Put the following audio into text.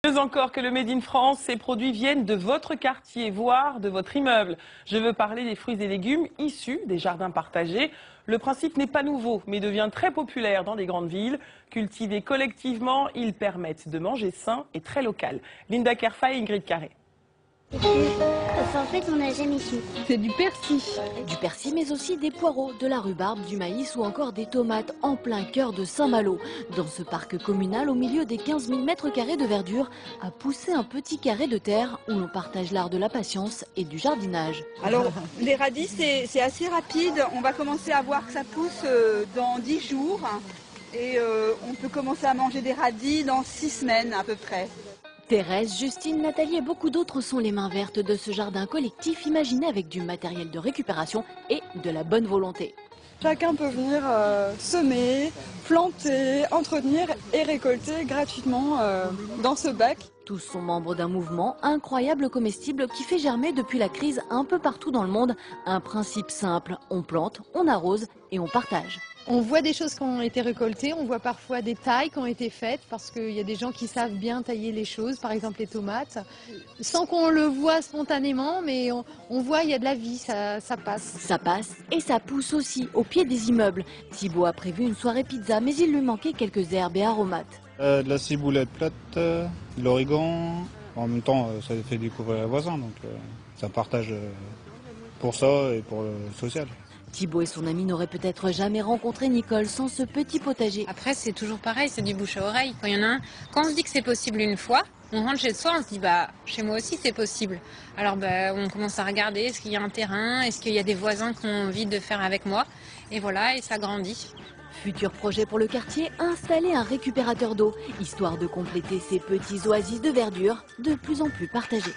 Mieux encore que le Made in France, ces produits viennent de votre quartier, voire de votre immeuble. Je veux parler des fruits et légumes issus des jardins partagés. Le principe n'est pas nouveau, mais devient très populaire dans les grandes villes. Cultivés collectivement, ils permettent de manger sain et très local. Linda Kerfa et Ingrid Carré. En fait, on n'a jamais su. C'est du persil. Du persil, mais aussi des poireaux, de la rhubarbe, du maïs ou encore des tomates en plein cœur de Saint-Malo. Dans ce parc communal, au milieu des 15 000 mètres carrés de verdure, a poussé un petit carré de terre où l'on partage l'art de la patience et du jardinage. Alors, les radis, c'est assez rapide. On va commencer à voir que ça pousse dans 10 jours. Et on peut commencer à manger des radis dans 6 semaines à peu près. Thérèse, Justine, Nathalie et beaucoup d'autres sont les mains vertes de ce jardin collectif imaginé avec du matériel de récupération et de la bonne volonté. Chacun peut venir semer, planter, entretenir et récolter gratuitement dans ce bac. Tous sont membres d'un mouvement incroyable comestible qui fait germer depuis la crise un peu partout dans le monde un principe simple, on plante, on arrose et on partage. On voit des choses qui ont été récoltées, on voit parfois des tailles qui ont été faites parce qu'il y a des gens qui savent bien tailler les choses, par exemple les tomates, sans qu'on le voit spontanément, mais on voit il y a de la vie, ça passe. Ça passe et ça pousse aussi au pied des immeubles. Thibaut a prévu une soirée pizza, mais il lui manquait quelques herbes et aromates. De la ciboulette plate, de l'origan, en même temps ça fait découvrir les voisins, donc ça partage pour ça et pour le social. Thibaut et son ami n'auraient peut-être jamais rencontré Nicole sans ce petit potager. Après, c'est toujours pareil, c'est du bouche à oreille. Quand il y en a un, quand on se dit que c'est possible une fois, on rentre chez soi, on se dit chez moi aussi c'est possible. Alors on commence à regarder, est-ce qu'il y a un terrain, est-ce qu'il y a des voisins qui ont envie de faire avec moi, et voilà, et ça grandit. Futur projet pour le quartier, installer un récupérateur d'eau, histoire de compléter ces petits oasis de verdure de plus en plus partagés.